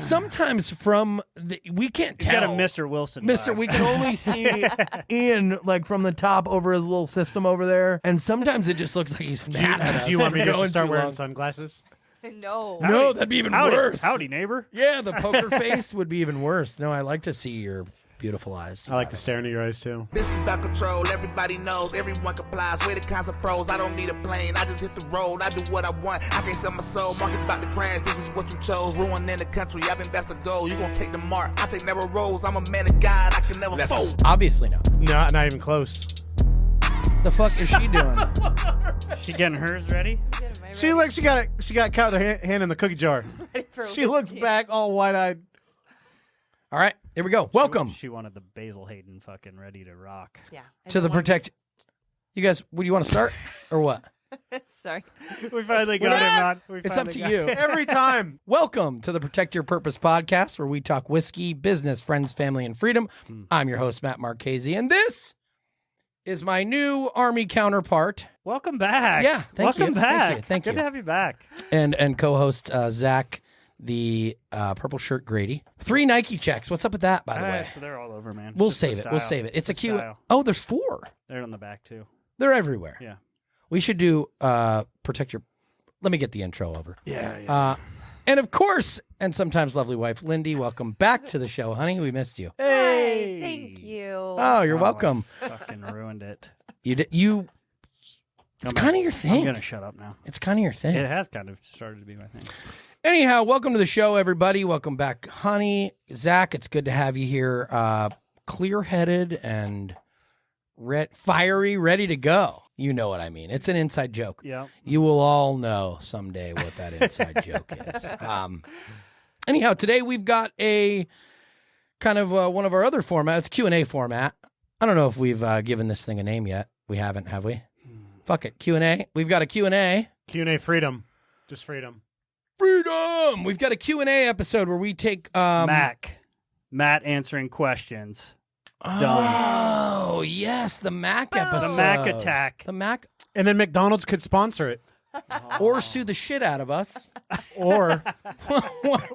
sometimes from we can't He's tell. got a Mr. Wilson vibe. We can only see Ian like from the top over his little system over there, and sometimes it just looks like he's mad at us. Do you want me to Going start too wearing long. sunglasses? No. No, that'd be even Howdy, worse. howdy, neighbor. Yeah, the poker face would be even worse. No, I like to see your beautiful eyes. I like to stare into your eyes too. This is about control. Everybody knows. Everyone complies. We're the kinds of pros. I don't need a plane. I just hit the road. I do what I want. I can't sell my soul. Market about to crash. This is what you chose. Ruining the country. I think that's the goal. You gonna take the mark. I take narrow roads. I'm a man of God. I can never fold. Obviously not. No, not even close. The fuck is she doing? She getting hers ready? She got caught with her hand in the cookie jar. She looks back all wide-eyed. All right, here we go. Welcome She wanted the Basil Hayden fucking ready to rock. Yeah. to the Protect. You guys, would you want to start or what? Sorry. We finally got him on. It's up to you. Every time. Welcome to the Protect Your Purpose podcast, where we talk whiskey, business, friends, family, and freedom. I'm your host, Matt Marchese, and this is my new Army counterpart Welcome back. Yeah, thank you. Welcome back. Thank you. Good to have you back. and co-host Zach, the purple shirt Grady. 3 Nike checks. What's up with that, by the way? So they're all over, man. We'll It's just save the it. We'll style. save it. It's a the cute. style. Oh, there's 4. They're on the back too. They're everywhere. Yeah. We should do Protect Your. Let me get the intro over. Yeah. And of course, and sometimes lovely wife Lindy, welcome back to the show, honey. We missed you. Hey. Thank you. Oh, you're welcome. I fucking ruined it. You. It's kind of your I'm thing. gonna shut up now. It's kind of your thing. It has kind of started to be my thing. Anyhow, welcome to the show, everybody. Welcome back, honey. Zach, it's good to have you here. Clear-headed and fiery, ready to go. You know what I mean. It's an inside joke. Yeah. You will all know someday what that inside joke is. Anyhow, today we've got a kind of one of our other formats, Q&A format. I don't know if we've given this thing a name yet. We haven't, have we? Fuck it, Q&A. We've got a Q&A. Q&A freedom. Just freedom. Freedom! We've got a Q&A episode where we take... Matt answering questions. Oh, yes, the Mac episode. The Mac attack. The Mac... And then McDonald's could sponsor it. Or sue the shit out of us. Or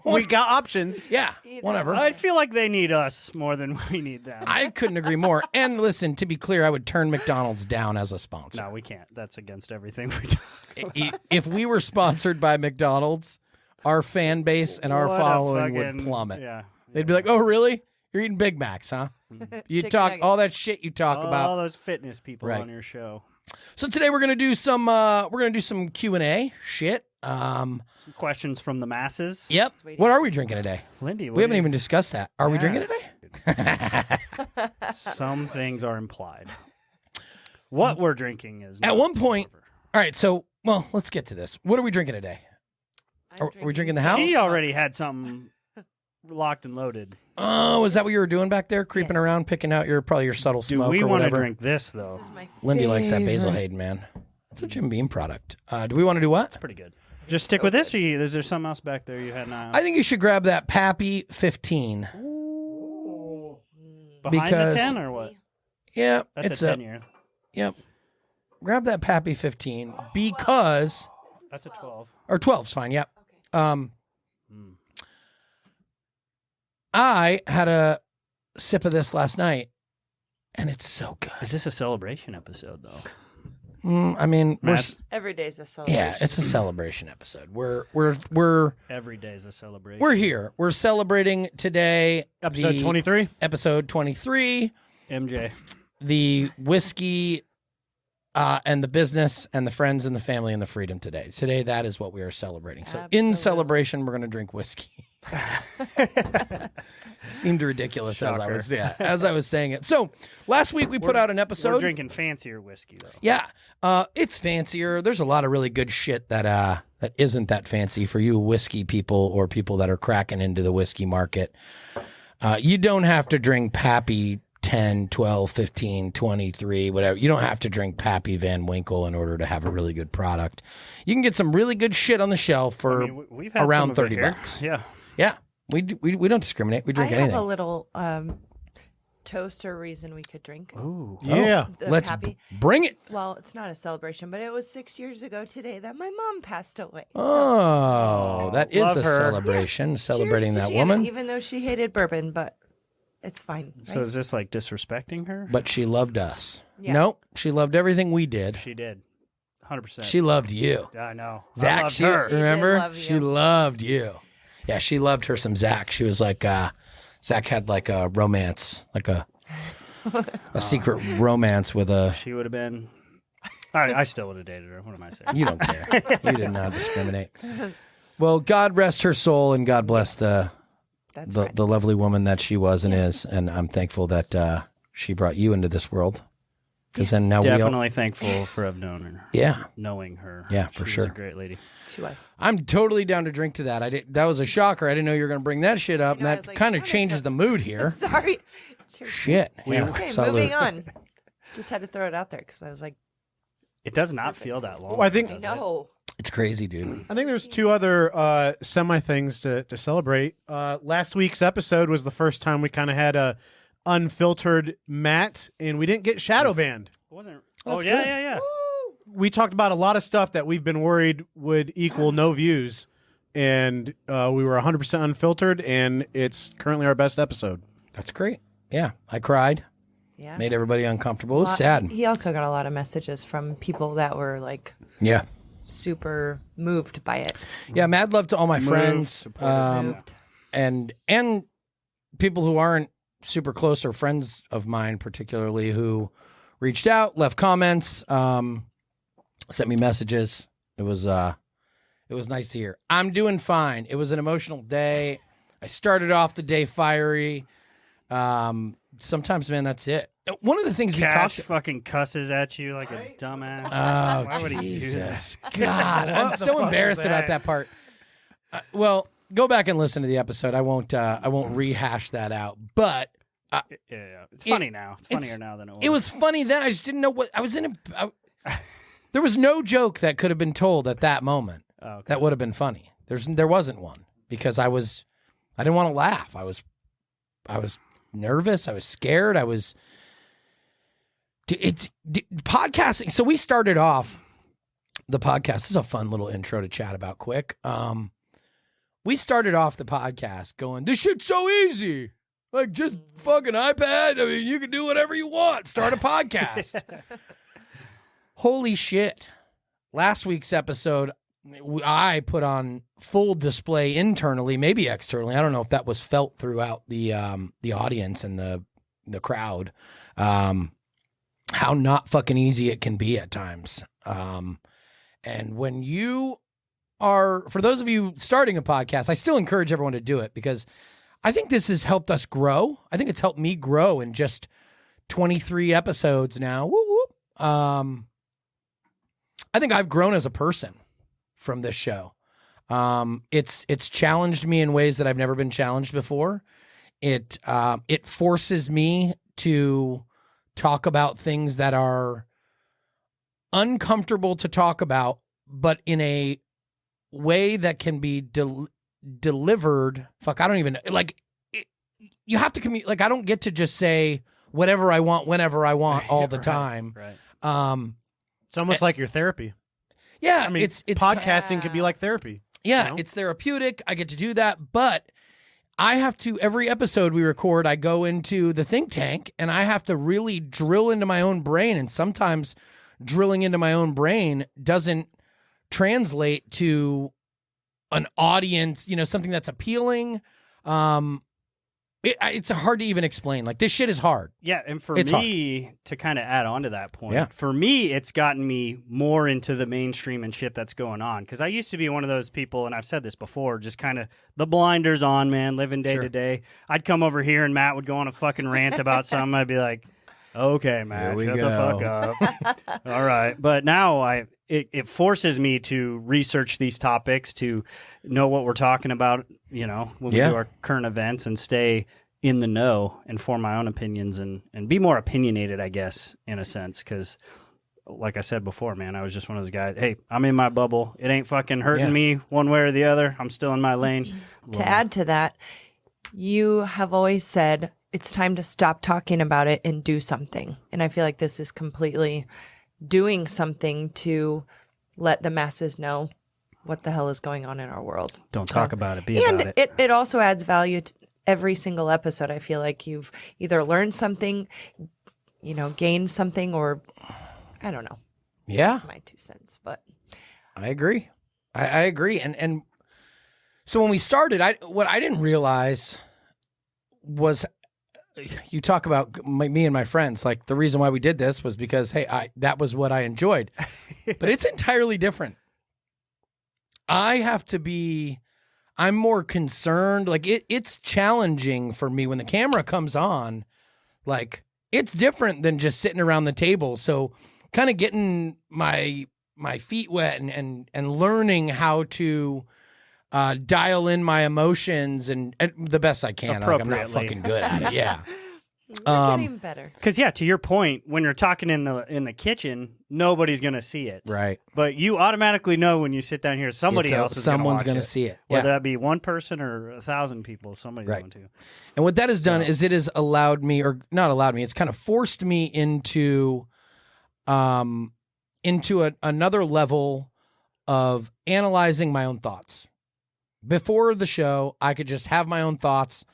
we got options. Yeah, whatever. I feel like they need us more than we need them. I couldn't agree more. And listen, to be clear, I would turn McDonald's down as a sponsor. No, we can't. That's against everything we do. If we were sponsored by McDonald's, our fan base and our What a following fucking- would plummet. Yeah. They'd be like, "Oh, really? You're eating Big Macs, huh? You Chicken talk nuggets. all that shit you talk All about." those fitness people Right. on your show. So today we're gonna do some Q&A shit. Some questions from the masses. Yep. What are we drinking today? Lindy, We haven't even discussed that. Are we Yeah. drinking today? Some things are implied. What we're drinking is At not, one point- however. All right. So, well, let's get to this. What are we drinking today? Are we drinking the house? She already had something locked and loaded. Oh, is that what you were doing back there? Creeping Yes. around, picking out probably your subtle Do smoke we or want to whatever. drink this though? This is my Lindy likes that Basil favorite. Hayden, man. It's a Jim Beam product. Do we want to do what? It's pretty good. Just stick with this. Or is there something else back there you had an eye on? I think you should grab that Pappy 15. Behind because- the 10 or what? Yeah, That's it's a 10 year. Yep. Grab that Pappy 15 because, That's a 12. or 12's fine. Yep. Mm. I had a sip of this last night, and it's so good. Is this a celebration episode though? I mean, Matt? Every day's a celebration. yeah, it's a celebration episode. We're Every day is a celebration. we're here. We're celebrating today. Episode the 23. Episode 23. MJ. The whiskey and the business and the friends and the family and the freedom today. Today, that is what we are celebrating. So in Absolutely. celebration, we're going to drink whiskey. Seemed ridiculous as I was saying it. So last week we put out an We're episode. drinking fancier whiskey though. Yeah, it's fancier. There's a lot of really good shit that isn't that fancy for you whiskey people or people that are cracking into the whiskey market. You don't have to drink Pappy 10, 12, 15, 23, whatever. You don't have to drink Pappy Van Winkle in order to have a really good product. You can get some really good shit on the shelf for We've had around some of it here. $30. Yeah. Yeah, we don't discriminate. We I drink have anything. a little toast or reason we could drink? Ooh. Yeah. The Let's Pappy? bring it. Well, it's not a celebration, but it was 6 years ago today that my mom passed away. Oh, that is love a her. celebration, celebrating Cheers to that Shannon, woman. even though she hated bourbon, but it's fine. Right? So is this like disrespecting her? But she loved us. Yeah. Nope, she loved everything we did. She did. 100%. She loved you. I know. I Zach, loved she, her. did remember? love you. She loved you. Yeah, she loved her some Zach. She was like, Zach had like a romance, like a secret romance with a. She would have been. I still would have dated her. What am I saying? You don't care. You did not discriminate. Well, God rest her soul and God bless That's right. the lovely woman that she was and is. And I'm thankful that she brought you into this world. Because then now Definitely thankful for have known her. Yeah. Knowing her. Yeah, for She sure. was a great lady. She was. I'm totally down to drink to that. That was a shocker. I didn't know you were going to bring that shit up. I know, I And was that like, kind of "Son, it's changes a- the mood here. Sorry. Cheers. Shit. Yeah. Okay, Salud. moving on. Just had to throw it out there because I was like, It does not feel that long. Well, I think- does it? no. It's crazy, dude. I think there's two other semi things to celebrate. Last week's episode was the first time we kind of had a unfiltered Matt, and we didn't get shadow banned. It wasn't. That's Oh, yeah, good. yeah. We talked about a lot of stuff that we've been worried would equal no views, and we were 100% unfiltered, and it's currently our best episode. That's great. Yeah. I cried. Yeah. Made everybody uncomfortable. It was Well, sad. He also got a lot of messages from people that were like Yeah. super moved by it. Yeah. Mad love to all my friends. supportive. Moved. And people who aren't super close or friends of mine, particularly, who reached out, left comments, sent me messages. It was nice to hear. I'm doing fine. It was an emotional day. I started off the day fiery. Sometimes, man, that's it. One of the things we Cash talked. fucking cusses at you like a dumbass. Oh, Why would he do Jesus. that? God, I'm What the so fuck embarrassed is about that part. Well, go back and listen to the episode. I won't rehash that out. But Yeah. It's funny now. It's funnier now than it was. it was funny then. I just didn't know what I was in. There was no joke that could have been told at that moment Oh, okay. that would have been funny. There wasn't one because I didn't want to laugh. I was nervous. I was scared. It's podcasting. So we started off the podcast. This is a fun little intro to chat about quick. We started off the podcast going, this shit's so easy. Like, just fucking iPad. I mean, you can do whatever you want. Start a podcast. Holy shit. Last week's episode, I put on full display internally, maybe externally. I don't know if that was felt throughout the audience and the crowd. How not fucking easy it can be at times. And when you are, for those of you starting a podcast, I still encourage everyone to do it because I think this has helped us grow. I think it's helped me grow in just 23 episodes now. Woo woo. I think I've grown as a person from this show. It's challenged me in ways that I've never been challenged before. It forces me to talk about things that are uncomfortable to talk about, but in a way that can be delivered. Fuck, I don't even like. You have to communicate. Like, I don't get to just say whatever I want, whenever I want, all the Right, time. Right. It's almost like your therapy. Yeah, I mean, it's podcasting could be like therapy. Yeah, you know? it's therapeutic. I get to do that, but I have to, every episode we record, I go into the think tank and I have to really drill into my own brain. And sometimes drilling into my own brain doesn't translate to an audience, something that's appealing. It's hard to even explain. Like, this shit is hard. Yeah, and for It's me, to kind of add on to that point, Yeah. for me, it's gotten me more into the mainstream and shit that's going on. Because I used to be one of those people, and I've said this before, just kind of the blinders on, man, living day Sure. to day. I'd come over here and Matt would go on a fucking rant about something. I'd be like, okay, Matt, Here we shut the fuck up. All right. But now it forces me to research these topics, to know what we're talking about, when we Yeah. do our current events, and stay in the know and form my own opinions and be more opinionated, I guess, in a sense. Because like I said before, man, I was just one of those guys. Hey, I'm in my bubble. It ain't fucking hurting Yeah. me one way or the other. I'm still in my lane. To add to that, you have always said it's time to stop talking about it and do something. And I feel like this is completely doing something to let the masses know what the hell is going on in our world. Don't talk about it. Be about it. And it also adds value to every single episode. I feel like you've either learned something, gained something, or I don't know. Yeah. Just my 2 cents, but I agree. I agree. And so when we started, what I didn't realize was, you talk about me and my friends, like the reason why we did this was because, hey, that was what I enjoyed. But it's entirely different. I'm more concerned. Like it's challenging for me when the camera comes on. Like it's different than just sitting around the table. So kind of getting my feet wet and learning how to dial in my emotions and the best I can. Like, I'm not fucking good at it. Yeah. we're getting better. Because to your point, when you're talking in the kitchen, nobody's gonna see it, Right. But you automatically know when you sit down here, Someone's going to see it. whether Yeah. that be one person or 1,000 people. Somebody's Right. going to. And what that has done is it has allowed me, or not allowed me, it's kind of forced me into another level of analyzing my own thoughts. Before the show, I could just have my own thoughts,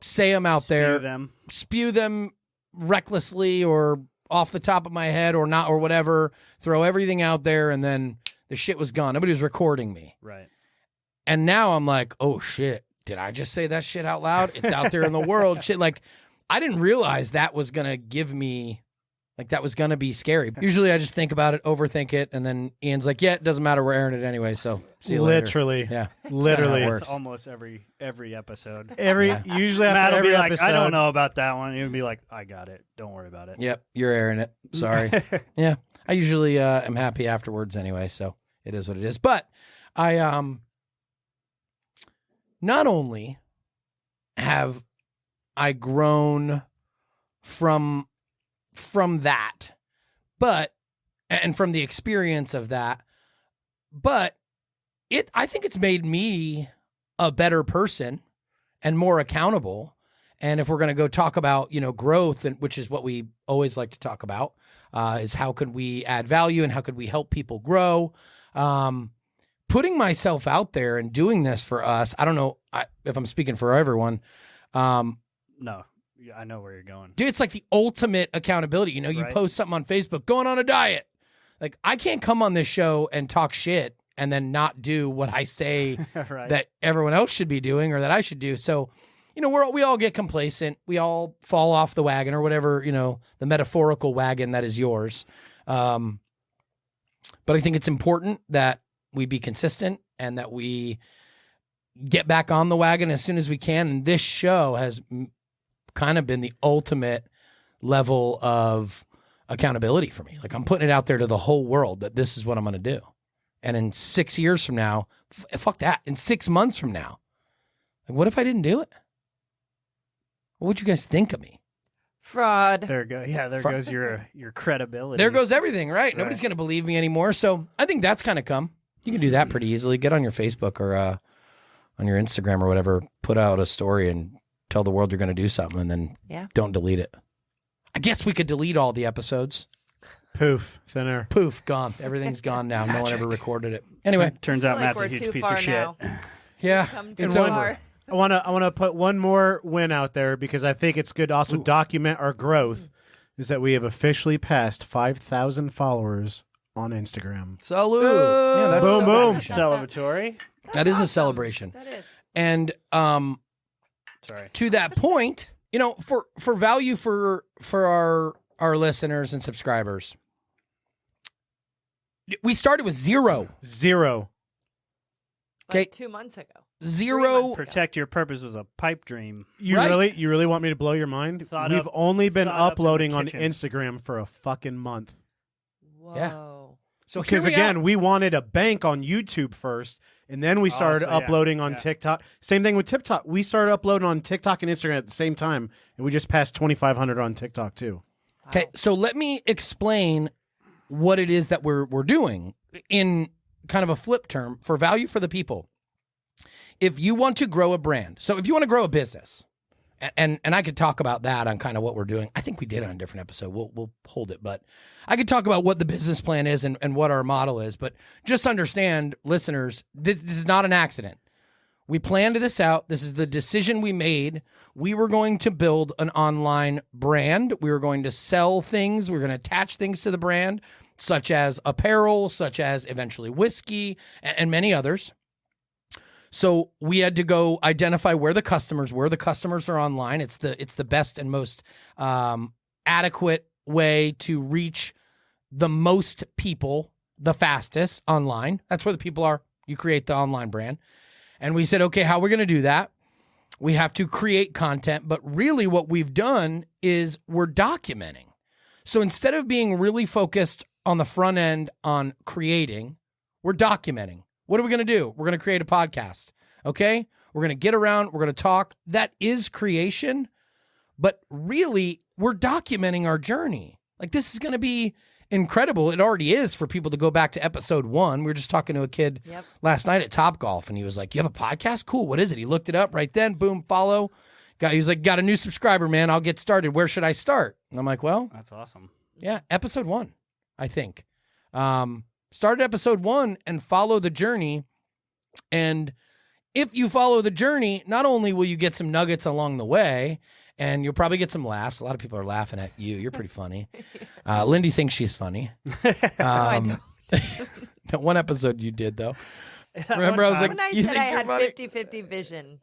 say them out there, spew them recklessly or off the top of my head or not or whatever, throw everything out there, and then the shit was gone. Nobody was recording me. Right. And now I'm like, oh shit, did I just say that shit out loud? It's out there in the world. Shit, like I didn't realize that was gonna give me, like that was gonna be scary. Usually I just think about it, overthink it, and then Ian's like, yeah, it doesn't matter, we're airing it anyway, so see you Literally. later. Yeah. Literally. That's It's almost every episode. Usually Matt after will every be like, episode. I don't know about that one. He'll be like, I got it. Don't worry about it. Yep, you're airing it. Sorry. Yeah, I usually am happy afterwards anyway, so it is what it is. But I not only have I grown from that, but and from the experience of that, but I think it's made me a better person and more accountable. And if we're going to go talk about, growth, and which is what we always like to talk about, is how could we add value and how could we help people grow? Putting myself out there and doing this for us, I don't know if I'm speaking for everyone. No, I know where you're going. Dude, it's like the ultimate accountability. You Right. post something on Facebook, going on a diet. Like I can't come on this show and talk shit and then not do what I say Right. that everyone else should be doing or that I should do. So, we all get complacent. We all fall off the wagon or whatever, the metaphorical wagon that is yours. But I think it's important that we be consistent and that we get back on the wagon as soon as we can. And this show has kind of been the ultimate level of accountability for me. Like I'm putting it out there to the whole world that this is what I'm going to do. And in 6 years from now, fuck that. In 6 months from now, like what if I didn't do it? What would you guys think of me? Fraud. There goes your credibility. There goes everything, right? Nobody's going to believe me anymore. So I think that's kind of come. You can do that pretty easily. Get on your Facebook or on your Instagram or whatever, put out a story and tell the world you're going to do something and then don't delete it. I guess we could delete all the episodes. Poof, thin air. Poof, gone. Everything's gone now. No one ever recorded it. Anyway, Turns out I feel Matt's like a we're huge too piece far of shit. now. yeah, Come too it's far. over. I wanna put one more win out there because I think it's good to also document our growth. Is that we have officially passed 5,000 followers on Instagram. Salute. Yeah, that's Boom, boom. That's Celebratory. That is a celebration. That is. And Sorry. to that point, for value for our listeners and subscribers, we started with zero. Zero. Okay. Like 2 months ago. 0. months. Protect Your Purpose was a pipe dream. You Right. really want me to blow your mind? Thought We've up- only been thought up in the uploading on kitchen. Instagram for a fucking month. Whoa. So here Because we again, are. we wanted a bank on YouTube first, and then we started so yeah, uploading on yeah. TikTok. Same thing with TikTok. We started uploading on TikTok and Instagram at the same time, and we just passed 2,500 on TikTok too. Okay, so let me explain what it is that we're doing in kind of a flip term for value for the people. If you want to grow a brand, so if you want to grow a business, And I could talk about that on kind of what we're doing. I think we did on a different episode. We'll hold it, but I could talk about what the business plan is and what our model is. But just understand, listeners, this is not an accident. We planned this out. This is the decision we made. We were going to build an online brand. We were going to sell things. We were going to attach things to the brand, such as apparel, such as eventually whiskey, and many others. So we had to go identify where the customers were. The customers are online. It's the best and most adequate way to reach the most people the fastest online. That's where the people are. You create the online brand. And we said, okay, how are we going to do that? We have to create content. But really what we've done is we're documenting. So instead of being really focused on the front end on creating, we're documenting. What are we going to do? We're going to create a podcast, okay? We're going to get around. We're going to talk. That is creation, but really, we're documenting our journey. Like, this is going to be incredible. It already is for people to go back to episode 1. We were just talking to a kid last night at Topgolf, and he was like, you have a podcast? Cool. What is it? He looked it up right then. Boom, follow. He was like, got a new subscriber, man. I'll get started. Where should I start? And I'm like, well. That's awesome. Yeah, episode 1, I think. Start at episode 1 and follow the journey. And if you follow the journey, not only will you get some nuggets along the way, and you'll probably get some laughs. A lot of people are laughing at you. You're pretty funny. Lindy thinks she's funny. I don't. One episode you did, though. Remember, I was like, When I you said think I you're had funny? 50-50 vision.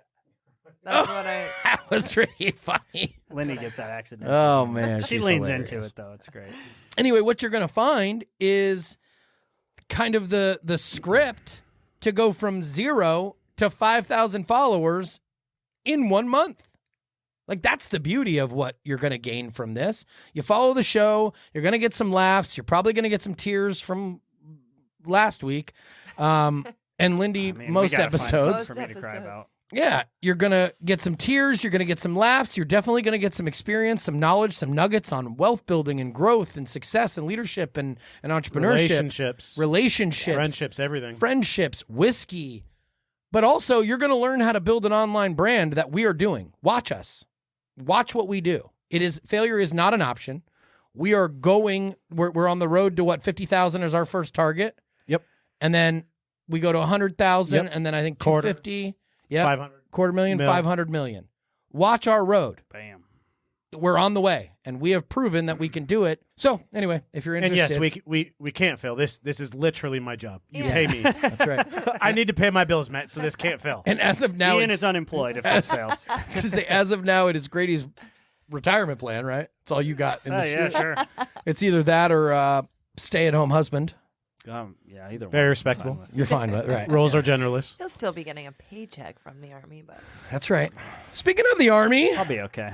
That's what I... That was really funny. Lindy gets that accident. Oh, man. She she's leans hilarious. into it, though. It's great. Anyway, what you're going to find is kind of the script to go from 0 to 5,000 followers in 1 month. Like, that's the beauty of what you're going to gain from this. You follow the show, you're going to get some laughs, you're probably going to get some tears from last week. And Lindy, I mean, most we gotta find episodes. something for me to cry Most about. Yeah, you're going to get some tears, you're going to get some laughs, you're definitely going to get some experience, some knowledge, some nuggets on wealth building and growth and success and leadership and entrepreneurship. Relationships. Friendships, everything. Whiskey. But also, you're going to learn how to build an online brand that we are doing. Watch us. Watch what we do. Failure is not an option. We are going, we're on the road to 50,000 is our first target. Yep. And then we go to 100,000 Yep. and then I think Quarter. 250. Yeah. 500. $250,000, Mil. 500 million. Watch our road. Bam. We're on the way, and we have proven that we can do it. So, anyway, if you're And interested, yes, we can't fail. This is literally my job. You Yeah. pay me. that's right. I need to pay my bills, Matt, so this can't fail. And as of now, Ian it's, is unemployed if this fails. I was gonna say, as of now, it is Grady's retirement plan. Right? It's all you got in the Oh, yeah, shoot. sure. It's either that or stay-at-home husband. Yeah, either Very one. respectable. You're fine with it, right? Roles are generalist. He'll still be getting a paycheck from the Army, but... That's right. Speaking of the Army, I'll be okay.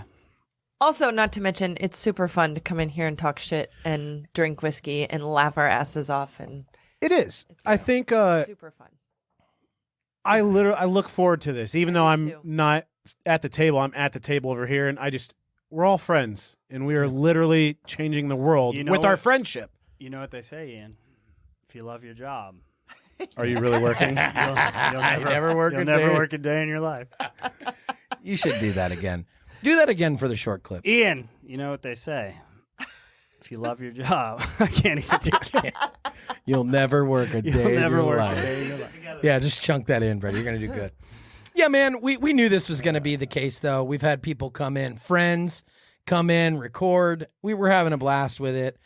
Also, not to mention, it's super fun to come in here and talk shit and drink whiskey and laugh our asses off, and It is. It's I think super fun. I look forward to this. Even though I'm too. not at the table, I'm at the table over here, and we're all friends, and we are literally changing the world You know with our what? friendship. You know what they say, Ian? If you love your job, Are you really working? you'll never work you'll a never day. work a day in your life. you should do that again. Do that again for the short clip. Ian, you know what they say? If you love your job, I can't even do it. You'll never work a You'll day in never your work life. a day in your life. Yeah, just chunk that in, Brady. You're going to do good. Yeah, man, we knew this was going to be the case, though. We've had people come in, friends come in, record. We were having a blast with it.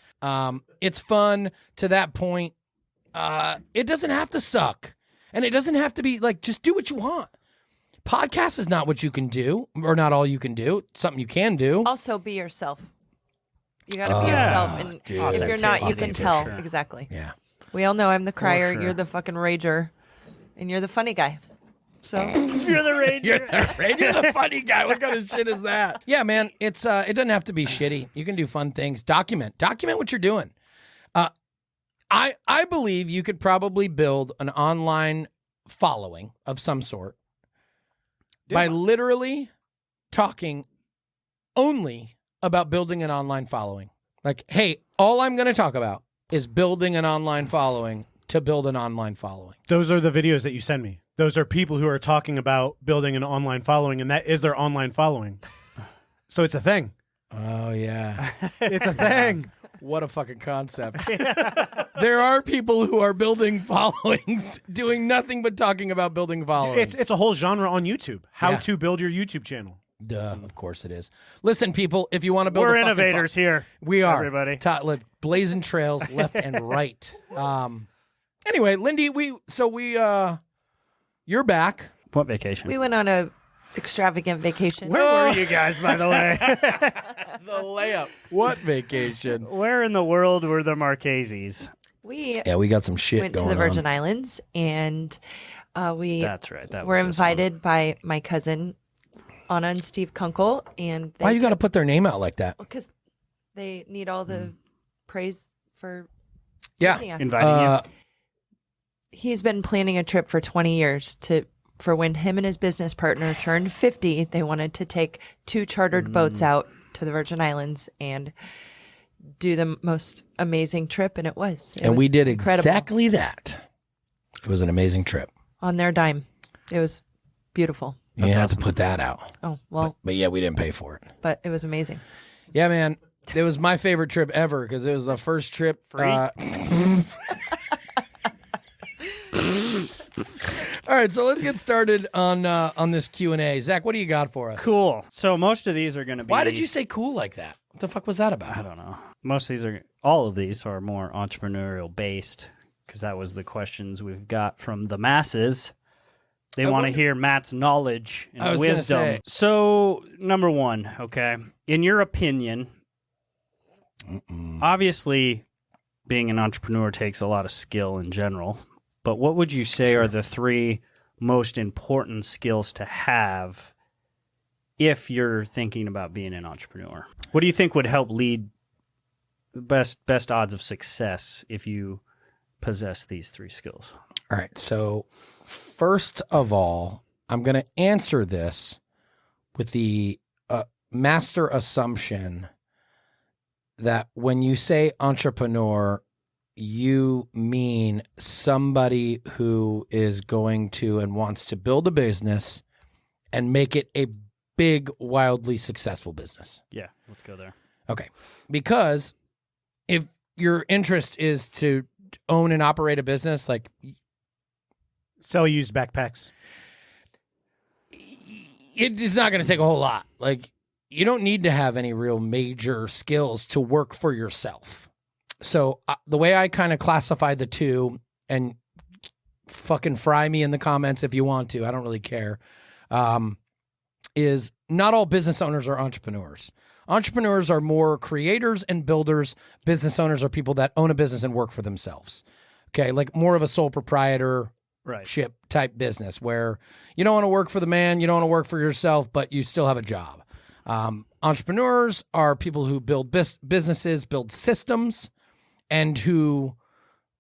It's fun to that point. It doesn't have to suck. And it doesn't have to be like, just do what you want. Podcast is not what you can do, or not all you can do. It's something you can do. Also, be yourself. You got to be yourself, and dude. if you're not, you can Authentic, tell. sure. Exactly. Yeah. We all know I'm the crier, sure. you're the fucking rager, and you're the funny guy. So You're the ranger. You're the funny guy. What kind of shit is that? Yeah, man. It doesn't have to be shitty. You can do fun things. Document what you're doing. I believe you could probably build an online following of some sort by literally talking only about building an online following. Like, hey, all I'm going to talk about is building an online following to build an online following. Those are the videos that you send me. Those are people who are talking about building an online following, and that is their online following. So it's a thing. Oh yeah. It's a thing. What a fucking concept. There are people who are building followings, doing nothing but talking about building followings. It's a whole genre on YouTube. How Yeah. to build your YouTube channel. Duh, of course it is. Listen, people, if you want to build We're a fucking innovators here. we are. everybody. Look, blazing trails left and right. Anyway, Lindy, you're back. What vacation? We went on a extravagant vacation. Where were you guys, by the way? The layup. What vacation? Where in the world were the Marcheses? We Yeah, we got some shit went going to the Virgin on. Islands, and we That's right. That were was this one. invited by my cousin Anna and Steve Kunkel, and Why you got to put their name out like that? because they need all the praise for Yeah. taking us. Inviting you. He's been planning a trip for 20 years for when him and his business partner turned 50. They wanted to take 2 chartered boats out to the Virgin Islands and do the most amazing trip, and it was. It And we was did incredible. exactly that. It was an amazing trip. On their dime. It was beautiful. You had to put that out. Oh, well, But yeah, we didn't pay for it. but it was amazing. Yeah, man. It was my favorite trip ever because it was the first trip. Free? All right, so let's get started on this Q&A. Zach, what do you got for us? Cool. So most of these are going to be. Why did you say cool like that? What the fuck was that about? I don't know. All of these are more entrepreneurial based because that was the questions we've got from the masses. They want to wonder- hear Matt's knowledge I and was gonna wisdom. say. So, number one, okay. In your opinion, obviously, being an entrepreneur takes a lot of skill in general. But what would you say are the 3 most important skills to have if you're thinking about being an entrepreneur? What do you think would help lead best odds of success if you possess these 3 skills? All right, so first of all, I'm going to answer this with the master assumption that when you say entrepreneur, you mean somebody who is going to and wants to build a business and make it a big, wildly successful business. Yeah, let's go there. Okay. Because if your interest is to own and operate a business, like Sell used backpacks. it is not going to take a whole lot. Like you don't need to have any real major skills to work for yourself. So the way I kind of classify the two, and fucking fry me in the comments if you want to, I don't really care, is not all business owners are entrepreneurs. Entrepreneurs are more creators and builders. Business owners are people that own a business and work for themselves. Okay, like more of a sole proprietor Right. ship type business where you don't want to work for the man, you don't want to work for yourself, but you still have a job. Entrepreneurs are people who build businesses, build systems, and who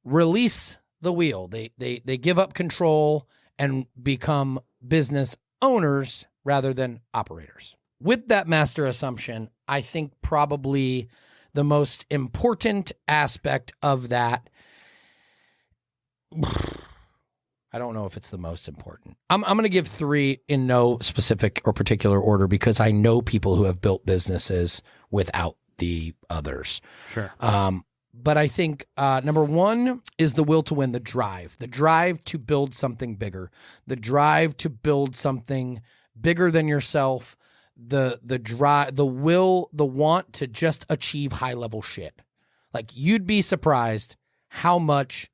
release the wheel. They give up control and become business owners rather than operators. With that master assumption, I think probably the most important aspect of that, I don't know if it's the most important. I'm going to give 3 in no specific or particular order because I know people who have built businesses without the others. Sure. But I think number 1 is the will to win, the drive to build something bigger, the drive to build something bigger than yourself, the drive, the will, the want to just achieve high level shit. Like you'd be surprised how much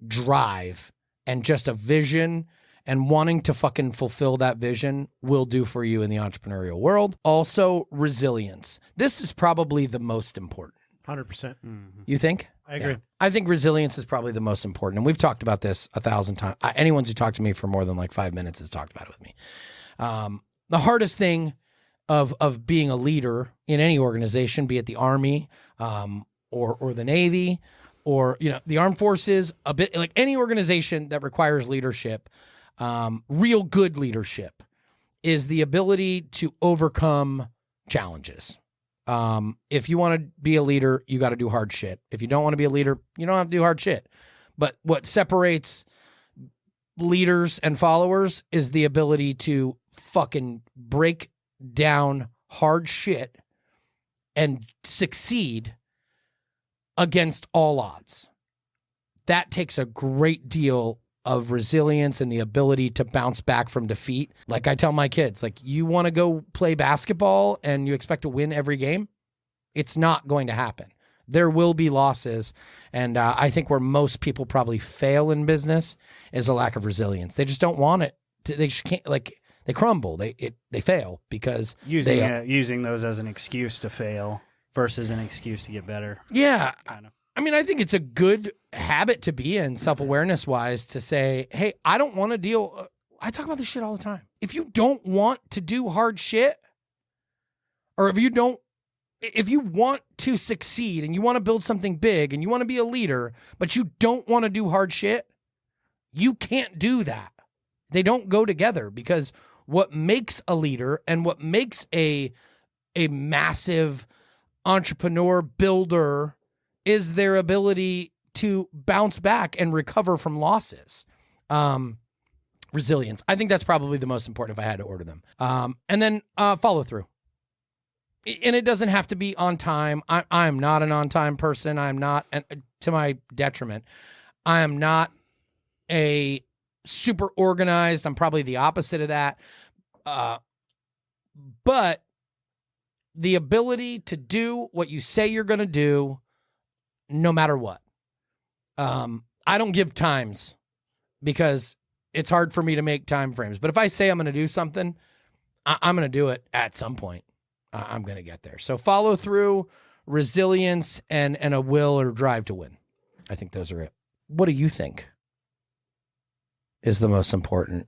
drive and just a vision and wanting to fucking fulfill that vision will do for you in the entrepreneurial world. Also, resilience. This is probably the most important. 100%. You think? I agree. Yeah. I think resilience is probably the most important. And we've talked about this 1,000 times. Anyone who talked to me for more than like 5 minutes has talked about it with me. The hardest thing of being a leader in any organization, be it the Army or the Navy or the armed forces, a bit like any organization that requires leadership, real good leadership, is the ability to overcome challenges. If you want to be a leader, you got to do hard shit. If you don't want to be a leader, you don't have to do hard shit. But what separates leaders and followers is the ability to fucking break down hard shit and succeed against all odds. That takes a great deal of resilience and the ability to bounce back from defeat. Like I tell my kids, like, you want to go play basketball and you expect to win every game? It's not going to happen. There will be losses. And I think where most people probably fail in business is a lack of resilience. They just don't want it. They just can't, like, they crumble. They fail because using those as an excuse to fail versus an excuse to get better. Yeah. Kind of. I mean, I think it's a good habit to be in, self-awareness wise, to say, hey, I don't want to deal. I talk about this shit all the time. If you don't want to do hard shit, or if you want to succeed and you want to build something big and you want to be a leader, but you don't want to do hard shit, you can't do that. They don't go together, because what makes a leader and what makes a massive entrepreneur builder is their ability to bounce back and recover from losses. Resilience. I think that's probably the most important if I had to order them. And then follow through. And it doesn't have to be on time. I'm not an on-time person. I'm not, to my detriment, I am not a super organized. I'm probably the opposite of that. But the ability to do what you say you're going to do, no matter what. I don't give times because it's hard for me to make time frames. But if I say I'm going to do something, I'm going to do it at some point. I'm going to get there. So follow through, resilience, and a will or drive to win. I think those are it. What do you think is the most important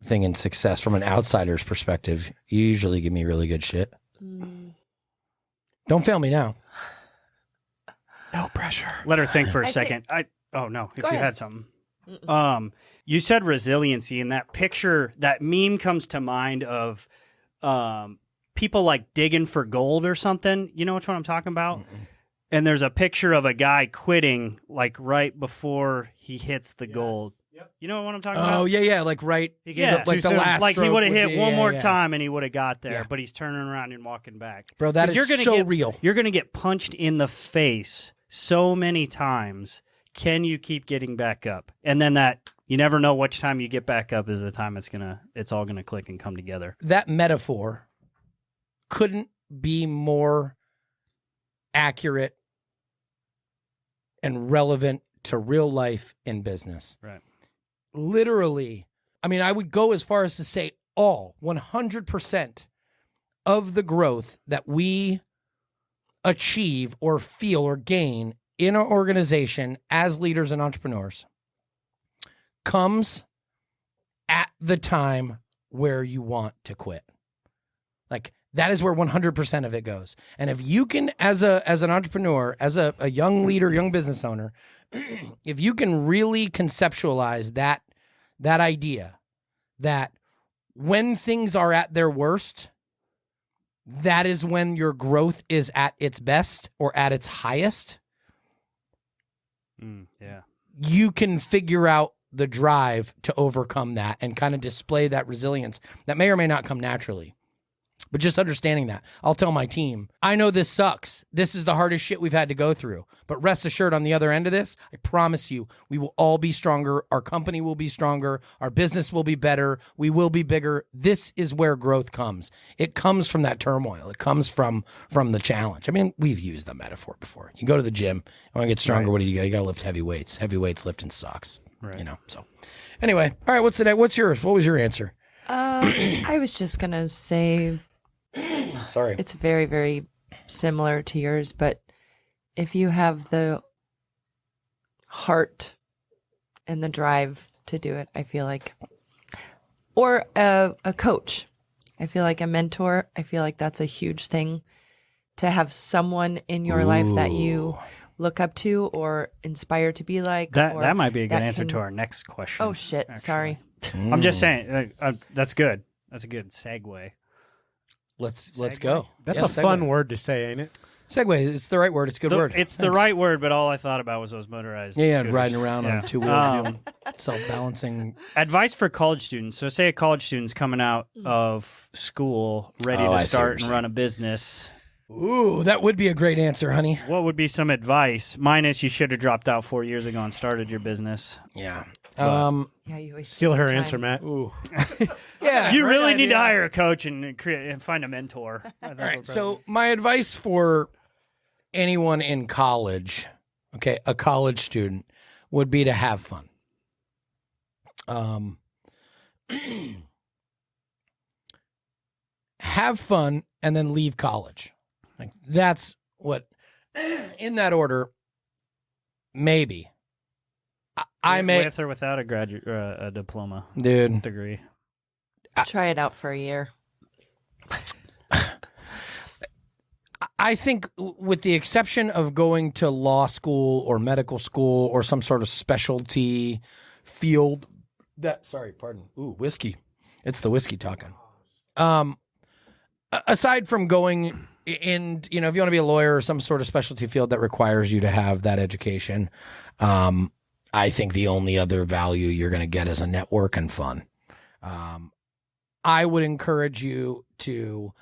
thing in success from an outsider's perspective? You usually give me really good shit. Don't fail me now. No pressure. Let her think for a second. If Go you ahead. had something. You said resiliency, and that picture, that meme comes to mind of people like digging for gold or something. You know which one I'm talking about? And there's a picture of a guy quitting like right before he hits the gold. Yep. You know what I'm talking about? Oh, yeah. Like right. Yeah. Like the last like he stroke would have hit be- one yeah, more yeah. time and he would have got there, Yeah. but he's turning around and walking back. Bro, that 'Cause is so real. You're going to get punched in the face so many times. Can you keep getting back up? And then you never know which time you get back up is the time it's all going to click and come together. That metaphor couldn't be more accurate and relevant to real life in business. Right. Literally, I mean, I would go as far as to say 100% of the growth that we achieve or feel or gain in our organization as leaders and entrepreneurs comes at the time where you want to quit. Like, that is where 100% of it goes. And if you can, as an entrepreneur, as a young leader, young business owner, if you can really conceptualize that idea that when things are at their worst, that is when your growth is at its best or at its highest, Yeah. you can figure out the drive to overcome that and kind of display that resilience that may or may not come naturally. But just understanding that, I'll tell my team, I know this sucks. This is the hardest shit we've had to go through. But rest assured, on the other end of this, I promise you, we will all be stronger. Our company will be stronger. Our business will be better. We will be bigger. This is where growth comes. It comes from that turmoil. It comes from the challenge. I mean, we've used the metaphor before. You go to the gym, you want to get stronger. Right. What do? You got to lift heavy weights. Heavy weights lifting sucks. Right. You know. So, anyway, all right. What's yours? What was your answer? I was just gonna say. Sorry. It's very, very similar to yours, but if you have the heart and the drive to do it, I feel like, or a coach, I feel like a mentor, I feel like that's a huge thing to have someone in your life that you look up to or inspire to be like. That might be a good answer to our next question. Oh, shit. Actually. Sorry. I'm just saying, that's good. That's a good segue. Let's go. That's a fun word to say, ain't it? Segway, it's the right word. It's a good word. It's the Thanks. right word, but all I thought about was those motorized. Yeah, scooters. riding around Yeah. on two wheels, doing self-balancing. Advice for college students. So, say a college student's coming out of school, ready Oh, to I see what start you're and saying. run a business. Ooh, that would be a great answer, honey. What would be some advice? Minus, you should have dropped out 4 years ago and started your business. Yeah. Yeah, you always Steal her time. answer, Matt. Ooh. Yeah. You really idea. need to hire a coach and create and find a mentor. All right. So my advice for anyone in college, okay, a college student, would be to have fun. Have fun and then leave college. Like that's what, in that order, maybe. I may, with or without a graduate a diploma dude. degree. Try it out for a year. I think, with the exception of going to law school or medical school or some sort of specialty field, whiskey. It's the whiskey talking. Aside from going in, if you want to be a lawyer or some sort of specialty field that requires you to have that education, I think the only other value you're going to get is a network and fun. I would encourage you to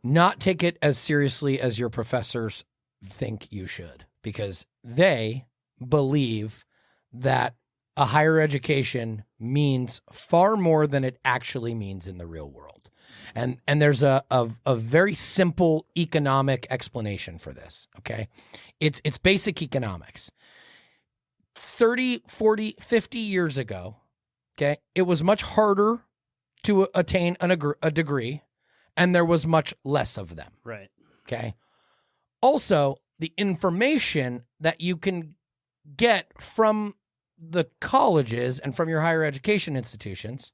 not take it as seriously as your professors think you should, because they believe that a higher education means far more than it actually means in the real world. And there's a very simple economic explanation for this, okay? It's basic economics. 30, 40, 50 years ago, okay, it was much harder to attain a degree, and there was much less of them. Right. Okay. Also, the information that you can get from the colleges and from your higher education institutions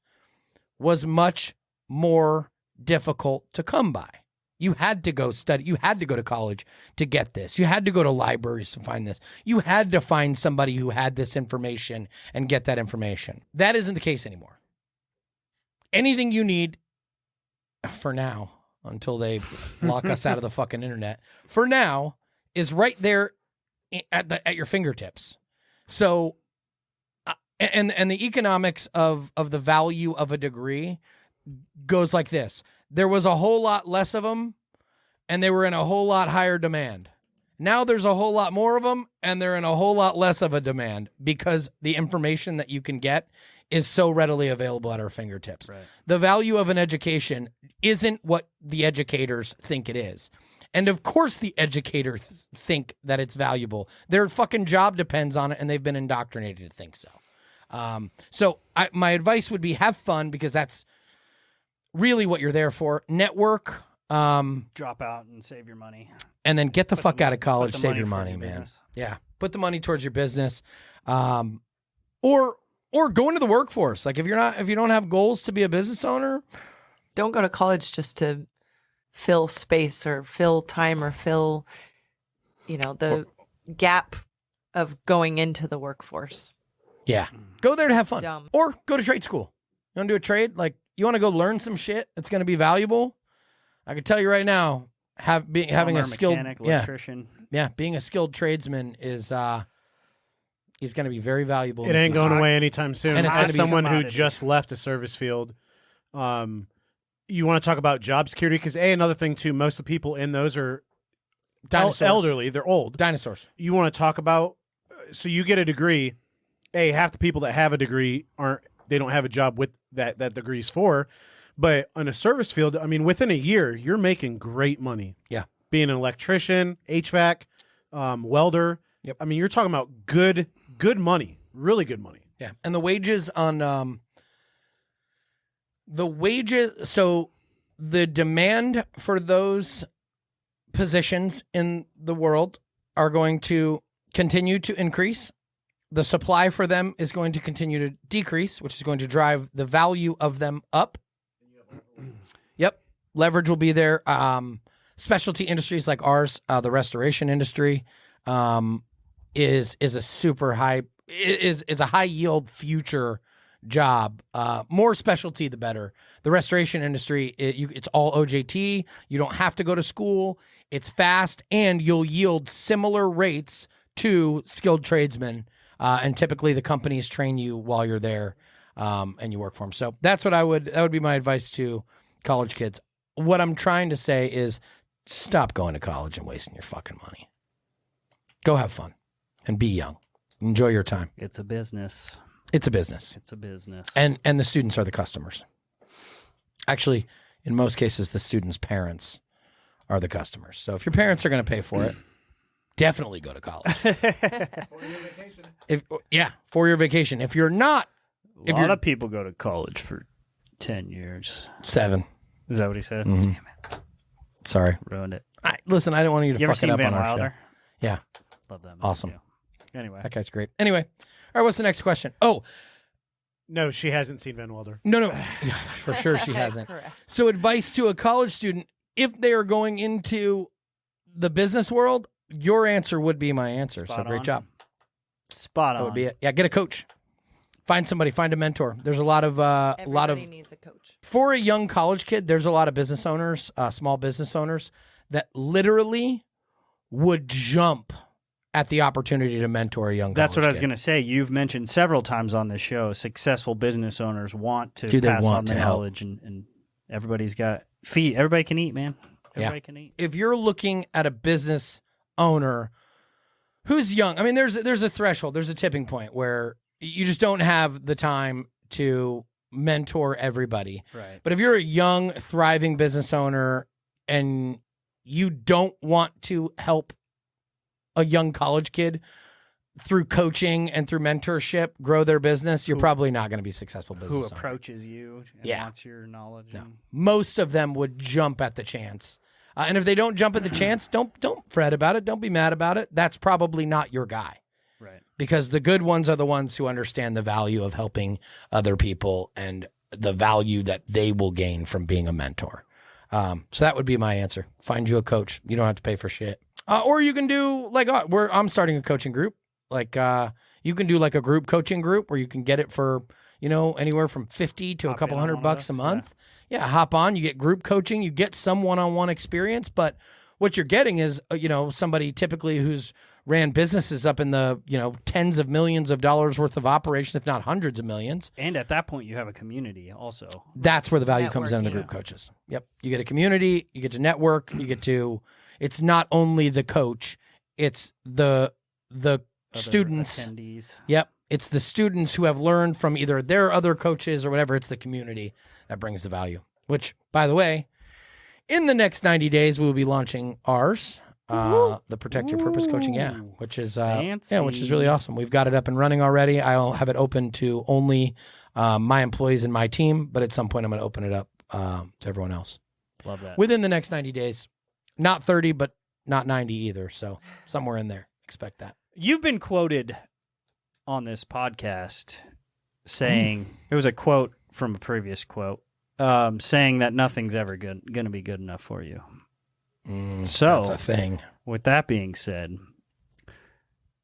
was much more difficult to come by. You had to go study. You had to go to college to get this. You had to go to libraries to find this. You had to find somebody who had this information and get that information. That isn't the case anymore. Anything you need, for now, until they lock us out of the fucking internet, for now, is right there at your fingertips. So, and the economics of the value of a degree goes like this. There was a whole lot less of them, and they were in a whole lot higher demand. Now there's a whole lot more of them, and they're in a whole lot less of a demand because the information that you can get is so readily available at our fingertips. Right. The value of an education isn't what the educators think it is. And of course the educators think that it's valuable. Their fucking job depends on it, and they've been indoctrinated to think so. My advice would be have fun, because that's really what you're there for. Network, Drop out and save your money. and then get the fuck out of college, Put the save your for money, man. business. Yeah. Put the money towards your business. Or go into the workforce. Like if you don't have goals to be a business owner, Don't go to college just to fill space or fill time or fill, the gap of going into the workforce. yeah, go there to have fun. Dumb. Or go to trade school. You want to do a trade? Like you want to go learn some shit that's going to be valuable? I can tell you right now, having Plumber, a skilled mechanic, electrician. being a skilled tradesman is going to be very valuable. It ain't going away anytime soon. And it's As gonna be someone who commodity. just left a service field, you want to talk about job security? Because another thing too, most of the people in those are Dinosaurs. elderly. They're old. Dinosaurs. You want to talk about? So you get a degree. Half the people that have a degree don't have a job with that degree's for. But on a service field, I mean, within a year, you're making great money. Yeah. Being an electrician, HVAC, welder. Yep. I mean, you're talking about good money, really good money. Yeah, and the wages on so the demand for those positions in the world are going to continue to increase. The supply for them is going to continue to decrease, which is going to drive the value of them up. Yep, leverage will be there. Specialty industries like ours, the restoration industry, is a super high is a high yield future job. More specialty, the better. The restoration industry, it's all OJT. You don't have to go to school. It's fast, and you'll yield similar rates to skilled tradesmen. And typically the companies train you while you're there, and you work for them. So that would be my advice to college kids. What I'm trying to say is stop going to college and wasting your fucking money. Go have fun and be young. Enjoy your time. It's a business. It's a business. It's a business. And the students are the customers. Actually, in most cases, the students' parents are the customers. So if your parents are going to pay for it, definitely go to college. For your vacation. If you're not, A lot of people go to college for 10 years. 7. Is that what he said? Mhm. Damn it. Sorry. Ruined it. Listen, I didn't want you to You ever fuck it seen up Van on our Wilder? show. Yeah, Love that movie. Awesome. too. Anyway. that guy's great. Anyway, all right, what's the next question? Oh, No, she hasn't seen Van Wilder. no. Yeah, for sure she hasn't. Correct. So advice to a college student, if they are going into the business world, your answer would be my answer. Spot so great on. job. Spot That on. would be it. Yeah, get a coach. Find somebody, find a mentor. There's a lot of Everybody needs a coach. for a young college kid, there's a lot of business owners, small business owners that literally would jump at the opportunity to mentor a young That's what college I was kid. going to say. You've mentioned several times on this show, successful business owners want to Do they pass want on the to help? knowledge, and everybody's got feet. Everybody can eat, man. Everybody can eat. If you're looking at a business owner who's young, I mean, there's a threshold, there's a tipping point where you just don't have the time to mentor everybody. Right. But if you're a young, thriving business owner and you don't want to help a young college kid through coaching and through mentorship grow their business, you're probably not going to be a successful Who business owner. approaches you and Yeah. wants your knowledge? No. and- Most of them would jump at the chance. And if they don't jump at the chance, don't fret about it. Don't be mad about it. That's probably not your guy. Right. Because the good ones are the ones who understand the value of helping other people and the value that they will gain from being a mentor. So that would be my answer. Find you a coach. You don't have to pay for shit. Or you can do like I'm starting a coaching group. Like you can do like a group coaching group where you can get it for anywhere from $50 to a Hop couple in on $100 one of a those, month. Yeah, hop on. You get group coaching. You get some one-on-one experience, but what you're getting is somebody typically who's ran businesses up in the tens of millions of dollars worth of operations, if not hundreds of millions. And at that point, you have a community also. That's where the value comes in the Networking. group coaches. Yep. You get a community, you get to network, it's not only the coach, it's the Other students. attendees. Yep. It's the students who have learned from either their other coaches or whatever. It's the community that brings the value, which, by the way, in the next 90 days, we will be launching ours, the Protect Your Purpose Coaching. Yeah. Which is, which is really awesome. We've got it up and running already. I'll have it open to only my employees and my team, but at some point I'm going to open it up to everyone else Love that. within the next 90 days. Not 30, but not 90 either. So somewhere in there. Expect that. You've been quoted on this podcast saying it was a quote from a previous quote saying that nothing's ever going to be good enough for you. So That's a thing. with that being said,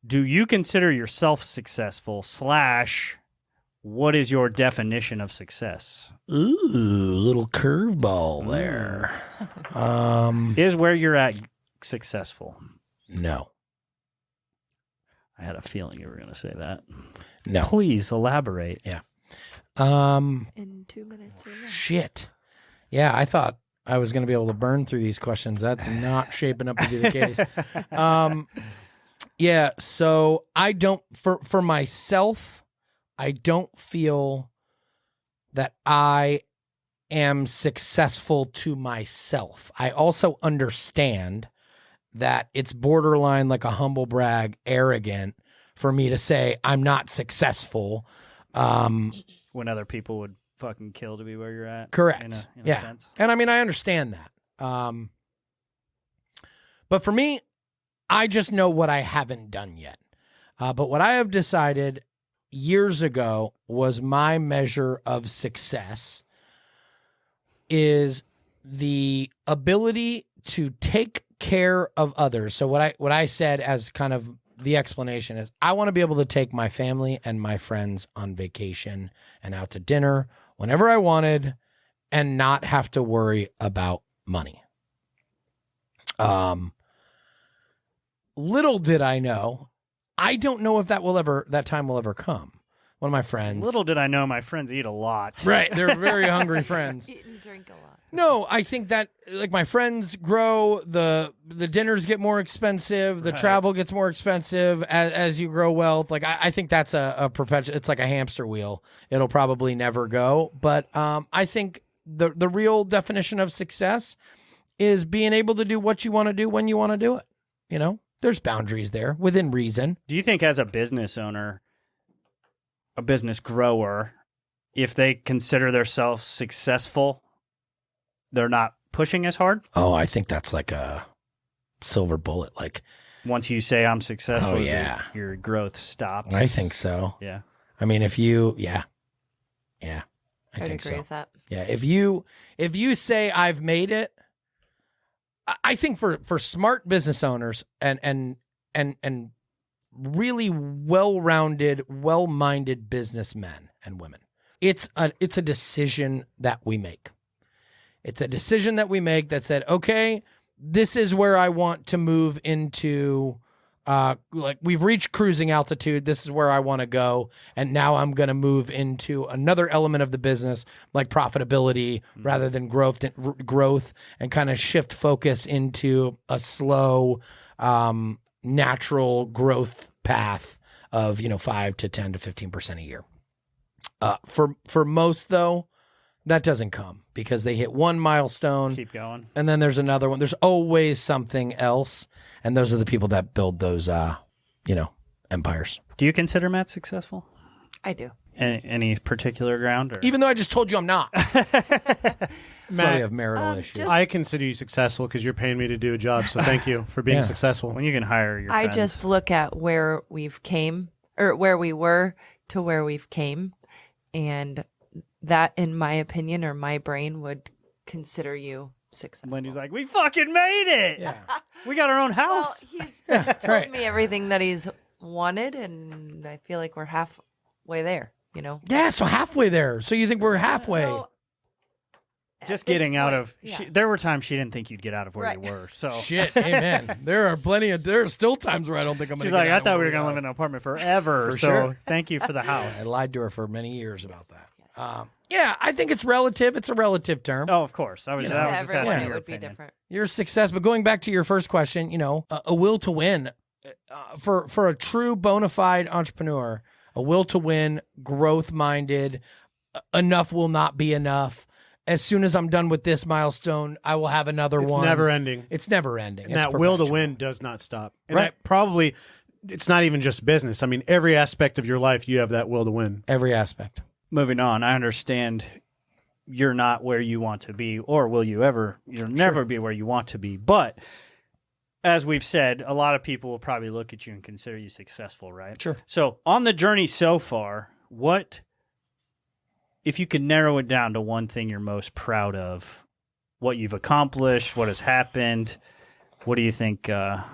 do you consider yourself successful / what is your definition of success? Ooh, little curveball there. Is where you're at successful? No. I had a feeling you were going to say that. No. Please elaborate. In 2 minutes or less. Shit. Yeah, I thought I was going to be able to burn through these questions. That's not shaping up to be the case. Yeah, so I don't, for myself, I don't feel that I am successful to myself. I also understand that it's borderline like a humble brag, arrogant for me to say I'm not successful. When other people would fucking kill to be where you're at. Correct. In a Yeah. sense. And I mean, I understand that. But for me, I just know what I haven't done yet. But what I have decided years ago was my measure of success is the ability to take care of others. So what I said as kind of the explanation is I want to be able to take my family and my friends on vacation and out to dinner whenever I wanted and not have to worry about money. Little did I know, I don't know if that time will ever come. One of my friends. Little did I know my friends eat a lot. Right. They're very hungry friends. Eat and drink a lot. No, I think that like my friends grow, the dinners get more expensive, the travel gets more expensive as you grow wealth. Like I think that's a perpetual. It's like a hamster wheel. It'll probably never go. But I think the real definition of success is being able to do what you want to do when you want to do it. You know, there's boundaries there within reason. Do you think as a business owner, a business grower, if they consider themselves successful, they're not pushing as hard? Oh, I think that's like a silver bullet. Like Once you say I'm successful, Oh, yeah. your growth stops. I think so. Yeah. I mean, if you, I I'd think agree so. with that. Yeah, if you say I've made it, I think for smart business owners and really well-rounded, well-minded businessmen and women, it's a decision that we make. It's a decision that we make that said, okay, this is where I want to move into. Like we've reached cruising altitude. This is where I want to go. And now I'm going to move into another element of the business, like profitability rather than growth and kind of shift focus into a slow, natural growth path of, 5 to 10 to 15% a year. For most though, that doesn't come because they hit one milestone. Keep going. And then there's another one. There's always something else. And those are the people that build those, empires. Do you consider Matt successful? I do. Any particular ground? Or? Even though I just told you I'm not. That's why Matt, we have marital issues. just- I consider you successful because you're paying me to do a job. So thank you for being Yeah. successful. When you can hire your I friends. just look at where we've came or where we were to where we've came, and that, in my opinion or my brain, would consider you successful. Lindy's like, we fucking made it. Yeah. We got our own well, house. he's told right. me everything that he's wanted, and I feel like we're halfway there. Yeah, so halfway there. So you think we're halfway. Well, at Just this getting out point, of. yeah. There were times she didn't think you'd get out of where Right. you were. So Shit, amen. There are still times where I don't think I'm going to she's like, I thought we were going to live in an apartment forever. For so sure. thank you for the house. I lied to her for many years about that. Yes. Yeah, I think it's relative. It's a relative term. Oh, of course. I was, To I was just everyone, asking it your would be opinion. different. Your success, but going back to your first question, a will to win for a true bona fide entrepreneur, a will to win, growth minded, enough will not be enough. As soon as I'm done with this milestone, I will have another It's one. never ending. It's never ending. And It's that will to perpetual. win does not stop. And Right. it's not even just business. I mean, every aspect of your life, you have that will to win. Every aspect. Moving on, I understand you're not where you want to be, or will you ever? You'll never be where you want to be. But as we've said, a lot of people will probably look at you and consider you successful, right? Sure. So on the journey so far, what, if you could narrow it down to one thing you're most proud of, what you've accomplished, what has happened, what do you think? What